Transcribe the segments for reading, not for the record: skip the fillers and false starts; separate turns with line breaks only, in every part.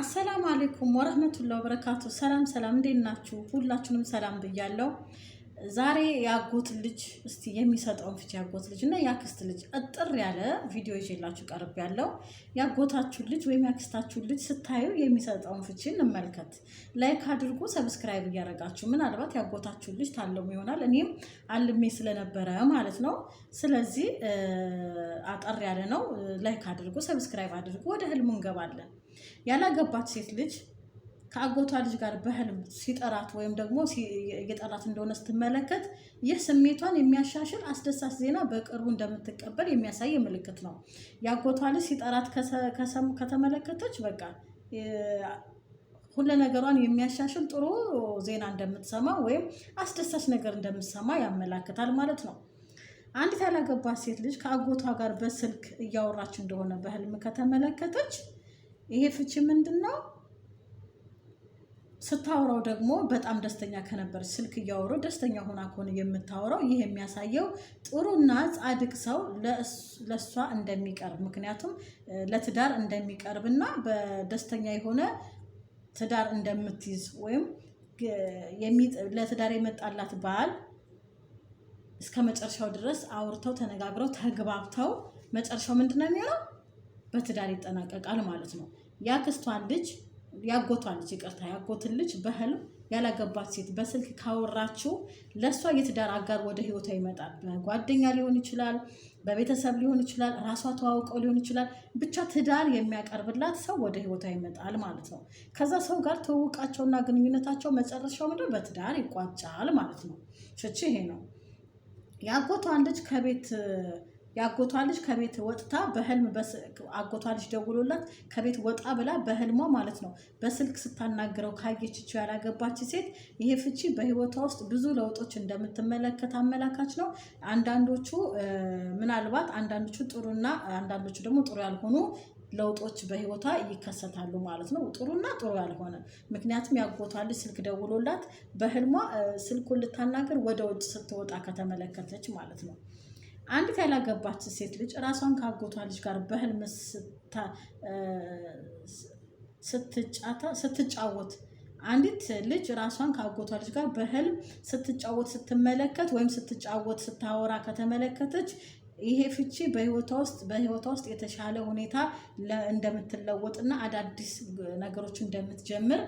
አሰላሙ አለይኩም ወራህመቱላሂ ወበረካቱ። ሰላም እንዴት ናችሁ? ሁላችሁንም ሰላም ብያለሁ። ዛሬ ያጎት ልጅ እስቲ የሚሰጠውን ፍቺ ያጎት ልጅ እና ያክስት ልጅ እጥር ያለ ቪዲዮ ይዤላችሁ ቀርብ ያለው ያጎታችሁ ልጅ ወይም ያክስታችሁ ልጅ ስታዩ የሚሰጠውን ፍቺ እንመልከት። ላይክ አድርጉ፣ ሰብስክራይብ እያደረጋችሁ ምናልባት ያጎታችሁ ልጅ ታለሙ ይሆናል። እኔም አልሜ ስለነበረ ማለት ነው። ስለዚህ አጠር ያለ ነው። ላይክ አድርጉ፣ ሰብስክራይብ አድርጉ። ወደ ህልሙ እንገባለን። ያላገባች ሴት ልጅ ከአጎቷ ልጅ ጋር በህልም ሲጠራት ወይም ደግሞ እየጠራት እንደሆነ ስትመለከት ይህ ስሜቷን የሚያሻሽል አስደሳች ዜና በቅርቡ እንደምትቀበል የሚያሳይ ምልክት ነው። የአጎቷ ልጅ ሲጠራት ከተመለከተች በቃ ሁሉ ነገሯን የሚያሻሽል ጥሩ ዜና እንደምትሰማ ወይም አስደሳች ነገር እንደምትሰማ ያመላክታል ማለት ነው። አንዲት ያላገባች ሴት ልጅ ከአጎቷ ጋር በስልክ እያወራች እንደሆነ በህልም ከተመለከተች ይሄ ፍቺ ምንድነው? ስታወራው ደግሞ በጣም ደስተኛ ከነበረች ስልክ እያወሩ ደስተኛ ሆና ከሆነ የምታወራው ይህ የሚያሳየው ጥሩና ጻድቅ ሰው ለሷ እንደሚቀርብ፣ ምክንያቱም ለትዳር እንደሚቀርብና በደስተኛ የሆነ ትዳር እንደምትይዝ ወይም ለትዳር የመጣላት ባል እስከ መጨረሻው ድረስ አውርተው ተነጋግረው ተግባብተው መጨረሻው ምንድነው የሚሆነው? በትዳር ይጠናቀቃል ማለት ነው። ያጎትን ልጅ በህልም ያላገባች ሴት በስልክ ካወራችው ለሷ የትዳር አጋር ወደ ህይወቷ ይመጣል። በጓደኛ ሊሆን ይችላል፣ በቤተሰብ ሊሆን ይችላል፣ ራሷ ተዋውቀው ሊሆን ይችላል። ብቻ ትዳር የሚያቀርብላት ሰው ወደ ህይወቷ ይመጣል ማለት ነው። ከዛ ሰው ጋር ተዋውቃቸውና ግንኙነታቸው መጨረሻው ምንድን በትዳር ይቋጫል ማለት ነው። ፍቺ ይሄ ነው። የአጎቷ ልጅ ከቤት ወጥታ በህልም አጎቷ ልጅ ደውሎላት ከቤት ወጣ ብላ በህልሟ ማለት ነው በስልክ ስታናግረው ካየችው ያላገባች ሴት ይሄ ፍቺ በህይወቷ ውስጥ ብዙ ለውጦች እንደምትመለከት አመላካች ነው። ምናልባት አንዳንዶቹ ጥሩና አንዳንዶቹ ደግሞ ጥሩ ያልሆኑ ለውጦች በህይወቷ ይከሰታሉ ማለት ነው። ጥሩና ጥሩ ያልሆነ፣ ምክንያቱም ያጎቷ ልጅ ስልክ ደውሎላት በህልሟ ስልኩን ልታናገር ወደ ውጭ ስትወጣ ከተመለከተች ማለት ነው። አንዲት ያላገባች ሴት ልጅ ራሷን ካጎቷ ልጅ ጋር በህልም ስትጫወት አንዲት ልጅ ራሷን ካጎቷ ልጅ ጋር በህልም ስትጫወት ስትመለከት ወይም ስትጫወት ስታወራ ከተመለከተች ይሄ ፍቺ በህይወቷ ውስጥ የተሻለ ሁኔታ እንደምትለወጥና አዳዲስ ነገሮች እንደምትጀምር፣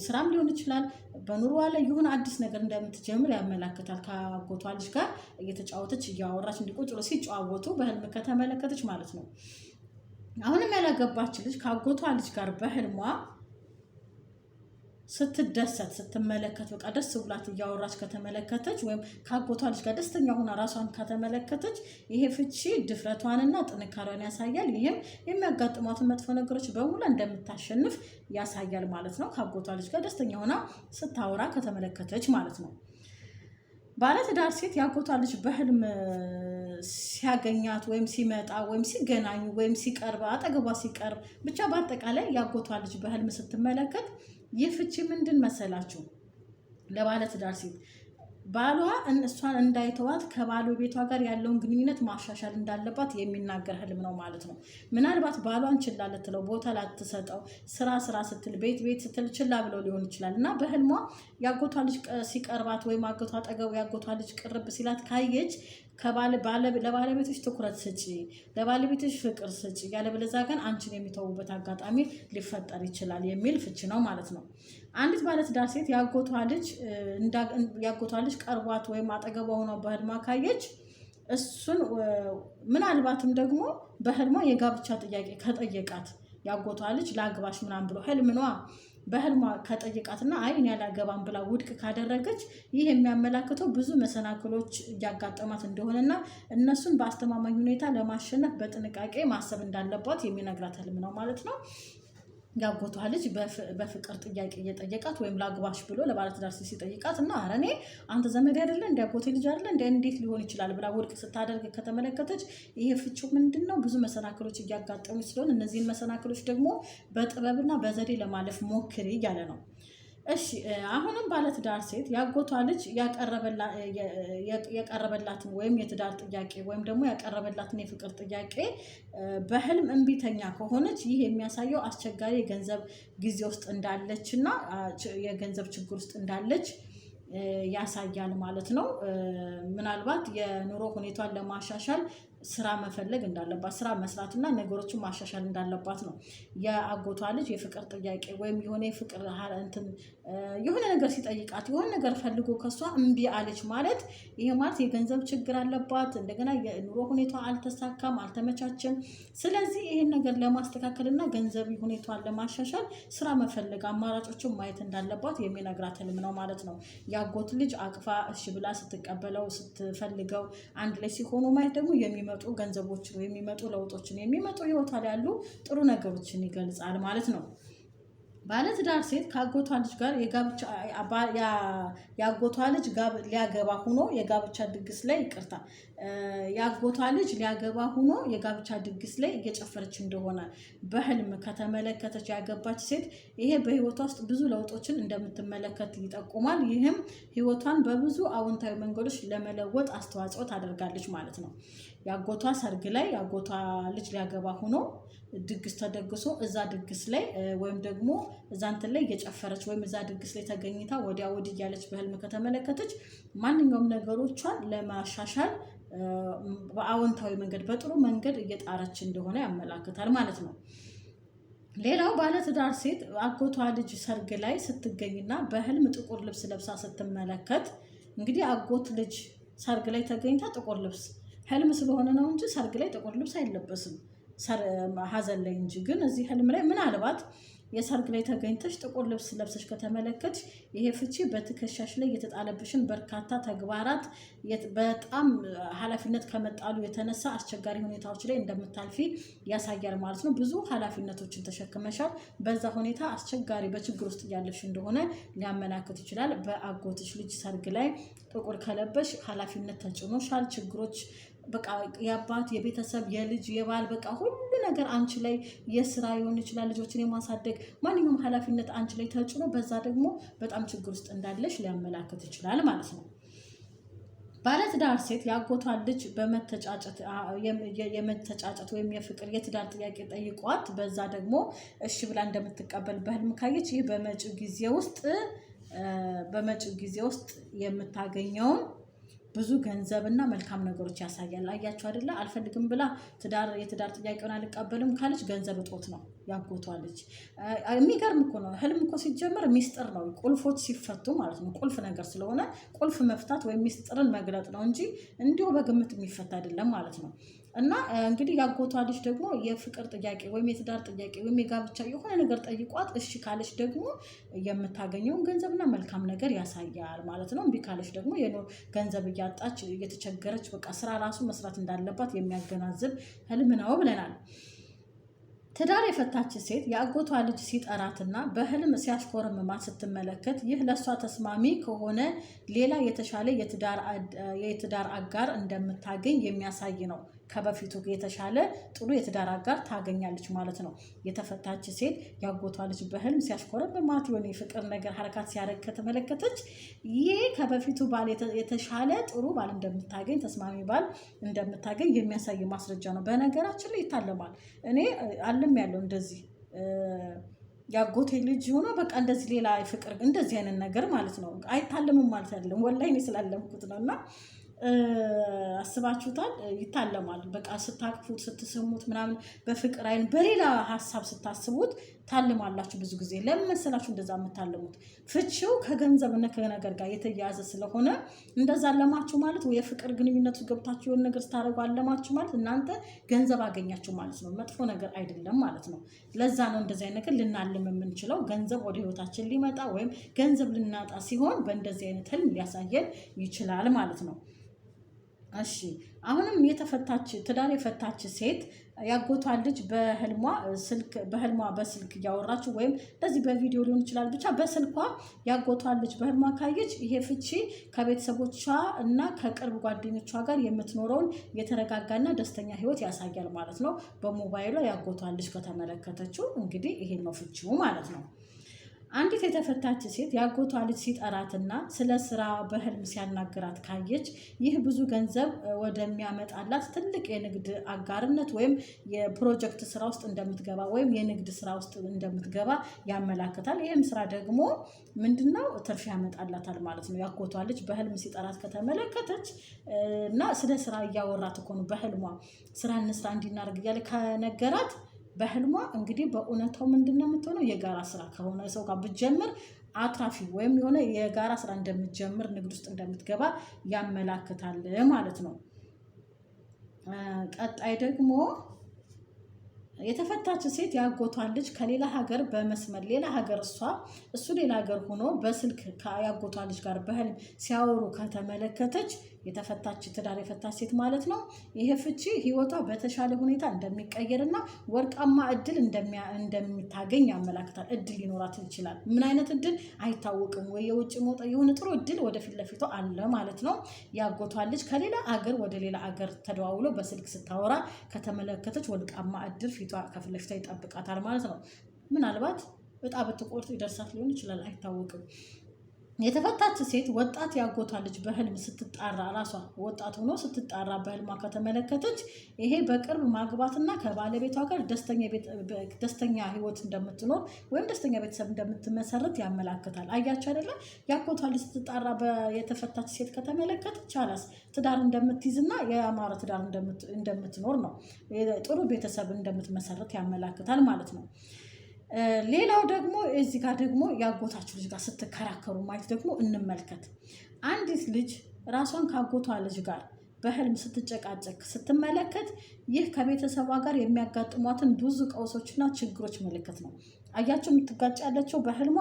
ስራም ሊሆን ይችላል፣ በኑሮዋ ላይ ይሁን አዲስ ነገር እንደምትጀምር ያመላክታል። ከአጎቷ ልጅ ጋር እየተጫወተች እያወራች እንዲቆጭ ሲጫወቱ በህልም ከተመለከተች ማለት ነው። አሁንም ያላገባች ልጅ ከአጎቷ ልጅ ጋር በህልሟ ስትደሰት ስትመለከት በቃ ደስ ብላት እያወራች ከተመለከተች ወይም ከአጎቷ ልጅ ጋር ደስተኛ ሆና ራሷን ከተመለከተች ይሄ ፍቺ ድፍረቷንና ጥንካሬዋን ያሳያል። ይህም የሚያጋጥሟትን መጥፎ ነገሮች በሙሉ እንደምታሸንፍ ያሳያል ማለት ነው። ከአጎቷ ልጅ ጋር ደስተኛ ሆና ስታወራ ከተመለከተች ማለት ነው። ባለትዳር ሴት የአጎቷ ልጅ በህልም ሲያገኛት ወይም ሲመጣ ወይም ሲገናኙ ወይም ሲቀርብ አጠገቧ ሲቀርብ ብቻ በአጠቃላይ የአጎቷ ልጅ በህልም ስትመለከት ይህ ፍቺ ምንድን መሰላችሁ? ለባለትዳር ሴት ባሏ እሷን እንዳይተዋት ከባሉ ቤቷ ጋር ያለውን ግንኙነት ማሻሻል እንዳለባት የሚናገር ህልም ነው ማለት ነው። ምናልባት ባሏን ችላ ልትለው፣ ቦታ ላትሰጠው፣ ስራ ስትል፣ ቤት ስትል ችላ ብለው ሊሆን ይችላል እና በህልሟ ያጎቷ ልጅ ሲቀርባት ወይም አጎቷ አጠገቡ ያጎቷ ልጅ ቅርብ ሲላት ካየች ለባለቤቶች ትኩረት ስጪ፣ ለባለቤቶች ፍቅር ስጪ፣ ያለበለዚያ ግን አንቺን የሚተውበት አጋጣሚ ሊፈጠር ይችላል የሚል ፍቺ ነው ማለት ነው። አንዲት ባለትዳር ሴት ያጎቷ ልጅ ቀርቧት ወይም አጠገቧ ሆኖ በህልሟ ካየች እሱን ምናልባትም ደግሞ በህልሟ የጋብቻ ጥያቄ ከጠየቃት ያጎቷ ልጅ ላግባሽ ምናምን ብሎ በህልሟ ከጠየቃትና አይ እኔ አላገባም ብላ ውድቅ ካደረገች ይህ የሚያመላክተው ብዙ መሰናክሎች እያጋጠማት እንደሆነና እነሱን በአስተማማኝ ሁኔታ ለማሸነፍ በጥንቃቄ ማሰብ እንዳለባት የሚነግራት ህልም ነው ማለት ነው። ያጎቷ ልጅ በፍቅር ጥያቄ እየጠየቃት ወይም ላግባሽ ብሎ ለባለትዳር ሲጠይቃት እና ኧረ እኔ አንተ ዘመድ አይደለ እንደ ያጎቴ ልጅ አይደለ እንዴት ሊሆን ይችላል ብላ ውድቅ ስታደርግ ከተመለከተች ይሄ ፍቺው ምንድነው? ብዙ መሰናክሎች እያጋጠሙ ስለሆነ እነዚህን መሰናክሎች ደግሞ በጥበብና በዘዴ ለማለፍ ሞክሪ እያለ ነው። እሺ አሁንም ባለትዳር ሴት ያጎቷ ልጅ ያቀረበላትን ወይም የትዳር ጥያቄ ወይም ደግሞ ያቀረበላትን የፍቅር ጥያቄ በህልም እምቢተኛ ከሆነች ይህ የሚያሳየው አስቸጋሪ የገንዘብ ጊዜ ውስጥ እንዳለች እና የገንዘብ ችግር ውስጥ እንዳለች ያሳያል ማለት ነው። ምናልባት የኑሮ ሁኔታን ለማሻሻል ስራ መፈለግ እንዳለባት ስራ መስራትና ነገሮችን ማሻሻል እንዳለባት ነው። የአጎቷ ልጅ የፍቅር ጥያቄ ወይም የሆነ የፍቅር የሆነ ነገር ሲጠይቃት የሆነ ነገር ፈልጎ ከሷ እምቢ አለች ማለት ይሄ ማለት የገንዘብ ችግር አለባት፣ እንደገና የኑሮ ሁኔታ አልተሳካም፣ አልተመቻቸም። ስለዚህ ይሄን ነገር ለማስተካከልና ገንዘብ ሁኔታዋን ለማሻሻል ስራ መፈለግ አማራጮችን ማየት እንዳለባት የሚነግራት ህልም ነው ማለት ነው። የአጎት ልጅ አቅፋ እሺ ብላ ስትቀበለው ስትፈልገው አንድ ላይ ሲሆኑ ማየት ደግሞ የሚመጡ ገንዘቦችን የሚመጡ ለውጦችን የሚመጡ ህይወቷ ላይ ያሉ ጥሩ ነገሮችን ይገልጻል ማለት ነው። ባለትዳር ሴት ከአጎቷ ልጅ ጋር የአጎቷ ልጅ ሊያገባ ሆኖ የጋብቻ ድግስ ላይ የአጎቷ ልጅ ሊያገባ ሆኖ የጋብቻ ድግስ ላይ እየጨፈረች እንደሆነ በህልም ከተመለከተች ያገባች ሴት ይሄ በህይወቷ ውስጥ ብዙ ለውጦችን እንደምትመለከት ይጠቁማል። ይህም ህይወቷን በብዙ አዎንታዊ መንገዶች ለመለወጥ አስተዋጽኦ ታደርጋለች ማለት ነው። የአጎቷ ሰርግ ላይ የአጎቷ ልጅ ሊያገባ ሆኖ ድግስ ተደግሶ እዛ ድግስ ላይ ወይም ደግሞ እዛ እንትን ላይ እየጨፈረች ወይም እዛ ድግስ ላይ ተገኝታ ወዲያ ወዲህ እያለች በህልም ከተመለከተች ማንኛውም ነገሮቿን ለማሻሻል በአዎንታዊ መንገድ በጥሩ መንገድ እየጣረች እንደሆነ ያመላክታል ማለት ነው። ሌላው ባለትዳር ሴት አጎቷ ልጅ ሰርግ ላይ ስትገኝና በህልም ጥቁር ልብስ ለብሳ ስትመለከት እንግዲህ አጎት ልጅ ሰርግ ላይ ተገኝታ ጥቁር ልብስ ህልም ስለሆነ ነው እንጂ ሰርግ ላይ ጥቁር ልብስ አይለበስም፣ ሀዘን ላይ እንጂ። ግን እዚህ ህልም ላይ ምናልባት የሰርግ ላይ ተገኝተሽ ጥቁር ልብስ ለብሰሽ ከተመለከትሽ ይሄ ፍቺ በትከሻሽ ላይ የተጣለብሽን በርካታ ተግባራት በጣም ኃላፊነት ከመጣሉ የተነሳ አስቸጋሪ ሁኔታዎች ላይ እንደምታልፊ ያሳያል ማለት ነው። ብዙ ኃላፊነቶችን ተሸክመሻል። በዛ ሁኔታ አስቸጋሪ በችግር ውስጥ እያለፍሽ እንደሆነ ሊያመላክት ይችላል። በአጎትሽ ልጅ ሰርግ ላይ ጥቁር ከለበሽ ኃላፊነት ተጭኖሻል። ችግሮች በቃ የአባት የቤተሰብ የልጅ የባል በቃ ሁሉ ነገር አንቺ ላይ የስራ ሊሆን ይችላል፣ ልጆችን የማሳደግ ማንኛውም ኃላፊነት አንቺ ላይ ተጭኖ በዛ ደግሞ በጣም ችግር ውስጥ እንዳለሽ ሊያመላክት ይችላል ማለት ነው። ባለትዳር ሴት የአጎቷን ልጅ የመተጫጨት ወይም የፍቅር የትዳር ጥያቄ ጠይቋት በዛ ደግሞ እሺ ብላ እንደምትቀበል በህልም ካየች ይህ በመጪው ጊዜ ውስጥ የምታገኘውን ብዙ ገንዘብና መልካም ነገሮች ያሳያል። አያችሁ አይደለ? አልፈልግም ብላ የትዳር ጥያቄውን አልቀበልም ካለች ገንዘብ እጦት ነው ያጎቷ ልጅ። የሚገርም እኮ ነው። ህልም እኮ ሲጀመር ሚስጥር ነው። ቁልፎች ሲፈቱ ማለት ነው። ቁልፍ ነገር ስለሆነ ቁልፍ መፍታት ወይም ሚስጥርን መግለጥ ነው እንጂ እንዲሁ በግምት የሚፈታ አይደለም ማለት ነው። እና እንግዲህ ያጎቷ ልጅ ደግሞ የፍቅር ጥያቄ ወይም የትዳር ጥያቄ ወይም የጋብቻ የሆነ ነገር ጠይቋት እሺ ካለች ደግሞ የምታገኘውን ገንዘብና መልካም ነገር ያሳያል ማለት ነው። እምቢ ካለች ደግሞ ገንዘብ እያጣች እየተቸገረች በቃ ስራ ራሱ መስራት እንዳለባት የሚያገናዝብ ህልም ነው ብለናል። ትዳር የፈታች ሴት የአጎቷ ልጅ ሲጠራትና በህልም ሲያሽኮረምማት ስትመለከት ይህ ለእሷ ተስማሚ ከሆነ ሌላ የተሻለ የትዳር አጋር እንደምታገኝ የሚያሳይ ነው። ከበፊቱ የተሻለ ጥሩ የትዳር አጋር ታገኛለች ማለት ነው። የተፈታች ሴት የአጎቷ ልጅ በህልም ሲያሽኮረምማት የሆነ የፍቅር ነገር ሀረካት ሲያደርግ ከተመለከተች ይህ ከበፊቱ ባል የተሻለ ጥሩ ባል እንደምታገኝ ተስማሚ ባል እንደምታገኝ የሚያሳይ ማስረጃ ነው። በነገራችን ላይ ይታለማል። እኔ አለም ያለው እንደዚህ ያጎቴ ልጅ ሆኖ በቃ እንደዚህ ሌላ ፍቅር እንደዚህ አይነት ነገር ማለት ነው። አይታለምም ማለት አይደለም፣ ወላሂ እኔ ስላለምኩት ነው። እና አስባችሁታል? ይታለማል። በቃ ስታቅፉት ስትስሙት ምናምን በፍቅር አይን በሌላ ሀሳብ ስታስቡት ታልማላችሁ። ብዙ ጊዜ ለምን መሰላችሁ እንደዛ የምታልሙት? ፍቺው ከገንዘብና ከነገር ጋር የተያያዘ ስለሆነ እንደዛ አለማችሁ ማለት ወይ የፍቅር ግንኙነቱ ገብታችሁ የሆነ ነገር ስታደርጉ አለማችሁ ማለት እናንተ ገንዘብ አገኛችሁ ማለት ነው። መጥፎ ነገር አይደለም ማለት ነው። ለዛ ነው እንደዚህ አይነት ነገር ልናልም የምንችለው። ገንዘብ ወደ ህይወታችን ሊመጣ ወይም ገንዘብ ልናጣ ሲሆን በእንደዚህ አይነት ህልም ሊያሳየን ይችላል ማለት ነው። እሺ አሁንም ትዳር የፈታች ሴት ያጎቷን ልጅ በህልሟ በስልክ እያወራችሁ ወይም እንደዚህ በቪዲዮ ሊሆን ይችላል፣ ብቻ በስልኳ ያጎቷን ልጅ በህልሟ ካየች ይሄ ፍቺ ከቤተሰቦቿ እና ከቅርብ ጓደኞቿ ጋር የምትኖረውን የተረጋጋና ደስተኛ ህይወት ያሳያል ማለት ነው። በሞባይሏ ያጎቷን ልጅ ከተመለከተችው እንግዲህ ይሄን ነው ፍቺው ማለት ነው። አንዲት የተፈታች ሴት ያጎቷ ልጅ ሲጠራትና ስለ ስራ በህልም ሲያናግራት ካየች ይህ ብዙ ገንዘብ ወደሚያመጣላት ትልቅ የንግድ አጋርነት ወይም የፕሮጀክት ስራ ውስጥ እንደምትገባ ወይም የንግድ ስራ ውስጥ እንደምትገባ ያመላክታል። ይህም ስራ ደግሞ ምንድነው? ትርፍ ያመጣላታል ማለት ነው። ያጎቷ ልጅ በህልም ሲጠራት ከተመለከተች እና ስለ ስራ እያወራት እኮ ነው በህልሟ ስራ እንስራ እንዲናደርግ እያለ ከነገራት በህልሟ እንግዲህ በእውነታው ምንድነው የምትሆነው? የጋራ ስራ ከሆነ ሰው ጋር ብትጀምር አትራፊ ወይም የሆነ የጋራ ስራ እንደምትጀምር ንግድ ውስጥ እንደምትገባ ያመላክታል ማለት ነው። ቀጣይ ደግሞ የተፈታች ሴት ያጎቷን ልጅ ከሌላ ሀገር በመስመር ሌላ ሀገር እሱ ሌላ ሀገር ሆኖ በስልክ ከያጎቷ ልጅ ጋር በህልም ሲያወሩ ከተመለከተች የተፈታች ትዳር የፈታች ሴት ማለት ነው። ይሄ ፍቺ ህይወቷ በተሻለ ሁኔታ እንደሚቀየርና ወርቃማ እድል እንደምታገኝ ያመላክታል። እድል ሊኖራት ይችላል። ምን አይነት እድል አይታወቅም። ወይ የውጭ መውጣት የሆነ ጥሩ እድል ወደፊት ለፊቷ አለ ማለት ነው። ያጎቷን ልጅ ከሌላ አገር ወደ ሌላ አገር ተደዋውሎ በስልክ ስታወራ ከተመለከተች ወርቃማ እድል ፊቷ ከፊት ለፊቷ ይጠብቃታል ማለት ነው። ምናልባት እጣ ብትቆርጥ ይደርሳት ሊሆን ይችላል፣ አይታወቅም። የተፈታች ሴት ወጣት ያጎቷ ልጅ በህልም ስትጣራ ራሷ ወጣት ሆኖ ስትጣራ በህልሟ ከተመለከተች ይሄ በቅርብ ማግባትና ከባለቤቷ ጋር ደስተኛ ህይወት እንደምትኖር ወይም ደስተኛ ቤተሰብ እንደምትመሰርት ያመላክታል። አያችሁ አይደለ? ያጎቷ ልጅ ስትጣራ የተፈታች ሴት ከተመለከተች አላስ ትዳር እንደምትይዝና የአማረ ትዳር እንደምትኖር ነው። ጥሩ ቤተሰብ እንደምትመሰርት ያመላክታል ማለት ነው። ሌላው ደግሞ እዚህ ጋር ደግሞ ያጎታችሁ ልጅ ጋር ስትከራከሩ ማየት ደግሞ እንመልከት። አንዲት ልጅ ራሷን ካጎቷ ልጅ ጋር በህልም ስትጨቃጨቅ ስትመለከት ይህ ከቤተሰቧ ጋር የሚያጋጥሟትን ብዙ ቀውሶችና ችግሮች ምልክት ነው። አያቸው የምትጋጭ ያለችው በህልሟ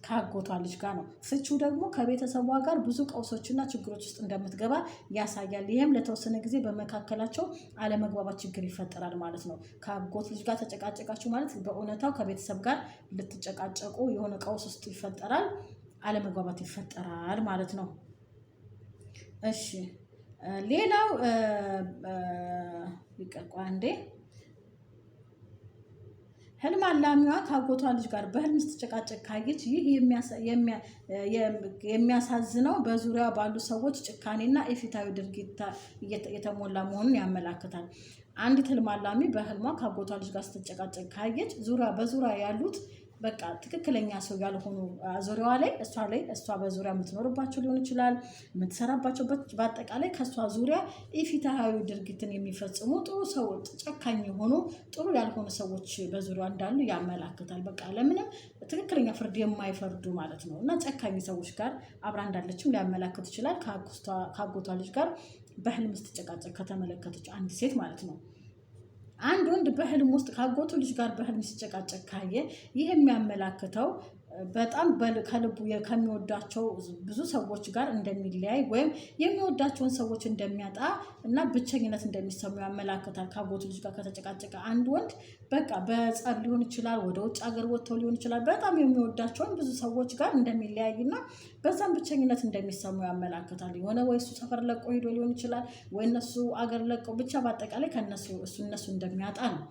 ከአጎቷ ልጅ ጋር ነው። ፍቺው ደግሞ ከቤተሰቧ ጋር ብዙ ቀውሶችና ችግሮች ውስጥ እንደምትገባ ያሳያል። ይህም ለተወሰነ ጊዜ በመካከላቸው አለመግባባት ችግር ይፈጠራል ማለት ነው። ከአጎት ልጅ ጋር ተጨቃጨቃችሁ ማለት በእውነታው ከቤተሰብ ጋር ልትጨቃጨቁ የሆነ ቀውስ ውስጥ ይፈጠራል፣ አለመግባባት ይፈጠራል ማለት ነው። እሺ ሌላው ይቀርቋ እንዴ ህልም አላሚዋ ካጎቷ ልጅ ጋር በህልም ስትጨቃጨቅ ካየች ይህ የሚያሳዝነው በዙሪያ ባሉ ሰዎች ጭካኔና ኢፍትሐዊ ድርጊት የተሞላ መሆኑን ያመላክታል። አንዲት ህልም አላሚ በህልሟ ካጎቷ ልጅ ጋር ስትጨቃጨቅ ካየች በዙሪያ ያሉት በቃ ትክክለኛ ሰው ያልሆኑ ዙሪያዋ ላይ እሷ በዙሪያ የምትኖርባቸው ሊሆን ይችላል፣ የምትሰራባቸው በአጠቃላይ ከእሷ ዙሪያ ኢፍትሐዊ ድርጊትን የሚፈጽሙ ጥሩ ሰዎች፣ ጨካኝ የሆኑ ጥሩ ያልሆኑ ሰዎች በዙሪያ እንዳሉ ያመላክታል። በቃ ለምንም ትክክለኛ ፍርድ የማይፈርዱ ማለት ነው። እና ጨካኝ ሰዎች ጋር አብራ እንዳለችም ሊያመላክት ይችላል። ከአጎቷ ልጅ ጋር በህልም ስትጨቃጨቅ ከተመለከተች አንድ ሴት ማለት ነው። አንድ ወንድ በህልም ውስጥ ካጎቱ ልጅ ጋር በህልም ሲጨቃጨቅ ካየ ይህ የሚያመላክተው በጣም ከልቡ ከሚወዳቸው ብዙ ሰዎች ጋር እንደሚለያይ ወይም የሚወዳቸውን ሰዎች እንደሚያጣ እና ብቸኝነት እንደሚሰሙ ያመላክታል። ካጎቱ ልጅ ጋር ከተጨቃጨቀ አንድ ወንድ በቃ በጸብ ሊሆን ይችላል፣ ወደ ውጭ ሀገር ወጥተው ሊሆን ይችላል፣ በጣም የሚወዳቸውን ብዙ ሰዎች ጋር እንደሚለያይና በዛም ብቸኝነት እንደሚሰሙ ያመላክታል። የሆነ ወይ እሱ ሰፈር ለቆ ሄዶ ሊሆን ይችላል፣ ወይ እነሱ አገር ለቀው ብቻ በአጠቃላይ እነሱ እንደሚያጣ ነው።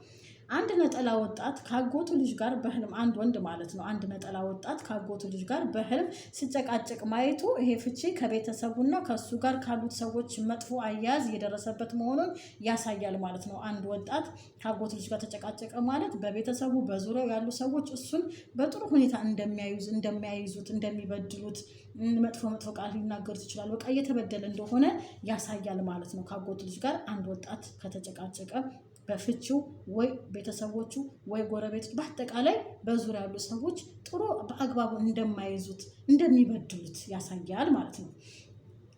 አንድ ነጠላ ወጣት ካጎቱ ልጅ ጋር በህልም አንድ ወንድ ማለት ነው። አንድ ነጠላ ወጣት ካጎቱ ልጅ ጋር በህልም ሲጨቃጨቅ ማየቱ ይሄ ፍቺ ከቤተሰቡና ከሱ ጋር ካሉት ሰዎች መጥፎ አያያዝ የደረሰበት መሆኑን ያሳያል ማለት ነው። አንድ ወጣት ካጎቱ ልጅ ጋር ተጨቃጨቀ ማለት በቤተሰቡ በዙሪያው ያሉ ሰዎች እሱን በጥሩ ሁኔታ እንደሚያይዙት፣ እንደሚበድሉት፣ መጥፎ ቃል ሊናገሩት ይችላል። በቃ እየተበደለ እንደሆነ ያሳያል ማለት ነው። ካጎቱ ልጅ ጋር አንድ ወጣት ከተጨቃጨቀ በፍቺው ወይ ቤተሰቦቹ ወይ ጎረቤቶች በአጠቃላይ በዙሪያ ያሉ ሰዎች ጥሩ በአግባቡ እንደማይዙት እንደሚበድሉት ያሳያል ማለት ነው።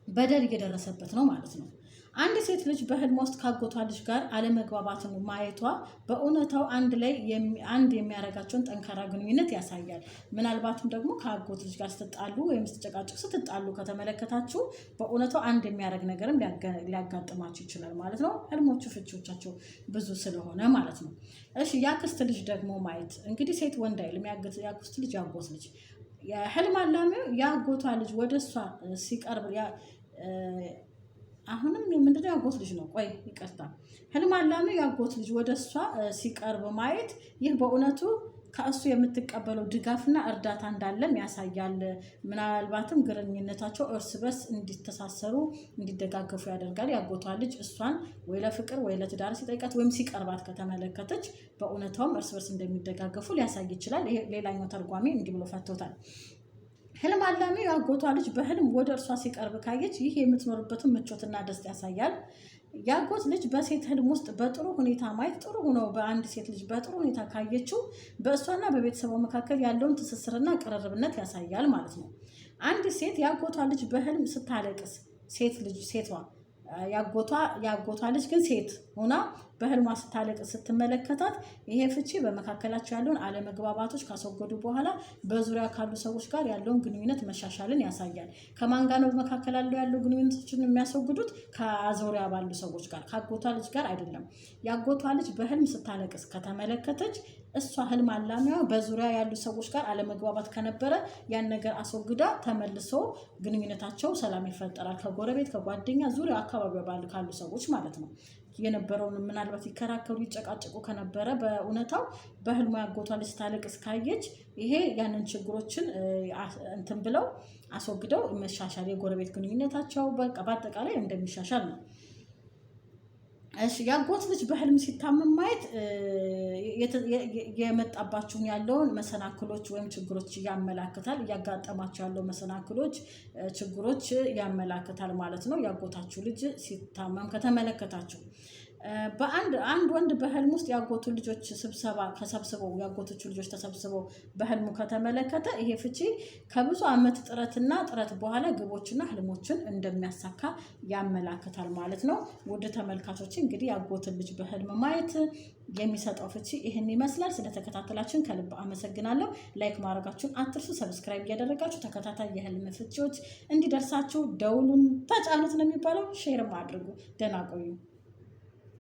በደል እየደረሰበት ነው ማለት ነው። አንድ ሴት ልጅ በህልም ውስጥ ካጎቷ ልጅ ጋር አለመግባባትን ማየቷ በእውነታው አንድ የሚያደርጋቸውን ጠንካራ ግንኙነት ያሳያል። ምናልባትም ደግሞ ከአጎት ልጅ ጋር ስትጣሉ ወይም ስትጣሉ ከተመለከታችሁ በእውነታው አንድ የሚያደርግ ነገርም ሊያጋጥማችሁ ይችላል ማለት ነው። ህልሞቹ ፍቺዎቻቸው ብዙ ስለሆነ ማለት ነው። እሺ የአክስት ልጅ ደግሞ ማየት እንግዲህ ሴት ወንድ አይልም። የአክስት ልጅ የአጎት ልጅ የህልም አላሚው የአጎቷ ልጅ ወደ እሷ ሲቀርብ አሁንም ምንድነው ያጎት ልጅ ነው። ቆይ ይቅርታ፣ ህልም አላሚው ያጎት ልጅ ወደ እሷ ሲቀርብ ማየት ይህ በእውነቱ ከእሱ የምትቀበለው ድጋፍና እርዳታ እንዳለም ያሳያል። ምናልባትም ግንኙነታቸው እርስ በርስ እንዲተሳሰሩ እንዲደጋገፉ ያደርጋል። ያጎቷ ልጅ እሷን ወይ ለፍቅር ወይ ለትዳር ሲጠይቃት ወይም ሲቀርባት ከተመለከተች በእውነታውም እርስ በርስ እንደሚደጋገፉ ሊያሳይ ይችላል። ይሄ ሌላኛው ተርጓሚ እንዲህ ብሎ ፈቶታል። ህልም አላሚው ያጎቷ ልጅ በህልም ወደ እርሷ ሲቀርብ ካየች ይህ የምትኖርበትን ምቾትና ደስታ ያሳያል። ያጎት ልጅ በሴት ህልም ውስጥ በጥሩ ሁኔታ ማየት ጥሩ ሆኖ በአንድ ሴት ልጅ በጥሩ ሁኔታ ካየችው በእሷና በቤተሰቧ መካከል ያለውን ትስስርና ቅርርብነት ያሳያል ማለት ነው። አንድ ሴት ያጎቷ ልጅ በህልም ስታለቅስ ሴቷ ያጎቷ ልጅ ግን ሴት ሆና በህልሟ ስታለቅስ ስትመለከታት ይሄ ፍቺ በመካከላቸው ያለውን አለመግባባቶች ካስወገዱ በኋላ በዙሪያ ካሉ ሰዎች ጋር ያለውን ግንኙነት መሻሻልን ያሳያል። ከማን ጋር ነው በመካከል ያለው ግንኙነቶችን የሚያስወግዱት? ከዙሪያ ባሉ ሰዎች ጋር፣ ካጎቷ ልጅ ጋር አይደለም። ያጎቷ ልጅ በህልም ስታለቅስ ከተመለከተች እሷ ህልም አላሚዋ በዙሪያ ያሉ ሰዎች ጋር አለመግባባት ከነበረ ያን ነገር አስወግዳ ተመልሶ ግንኙነታቸው ሰላም ይፈጠራል። ከጎረቤት ከጓደኛ ዙሪያ አካባቢ ካሉ ሰዎች ማለት ነው። የነበረውን ምናልባት ይከራከሩ ይጨቃጨቁ ከነበረ በእውነታው በህልሟ ያጎቷ ልጅ ስታለቅስ ካየች ይሄ ያንን ችግሮችን እንትን ብለው አስወግደው መሻሻል የጎረቤት ግንኙነታቸው በቃ በአጠቃላይ እንደሚሻሻል ነው። እሺ ያጎት ልጅ በህልም ሲታመም ማየት የመጣባችሁን ያለውን መሰናክሎች ወይም ችግሮች ያመላክታል። እያጋጠማችሁ ያለው መሰናክሎች ችግሮች ያመላክታል ማለት ነው። ያጎታችሁ ልጅ ሲታመም ከተመለከታችሁ አንድ ወንድ በህልም ውስጥ ያጎቱ ልጆች ያጎቶቹ ልጆች ተሰብስበው በህልሙ ከተመለከተ ይሄ ፍቺ ከብዙ ዓመት ጥረት በኋላ ግቦችና ህልሞችን እንደሚያሳካ ያመላክታል ማለት ነው። ውድ ተመልካቾች እንግዲህ ያጎትን ልጅ በህልም ማየት የሚሰጠው ፍቺ ይህን ይመስላል። ስለተከታተላችሁን ከልብ አመሰግናለሁ። ላይክ ማድረጋችሁን አትርሱ። ሰብስክራይብ እያደረጋችሁ ተከታታይ የህልም ፍቺዎች እንዲደርሳችሁ ደውሉን ተጫኑት ነው የሚባለው። ሼርም አድርጉ። ደህና ቆዩ።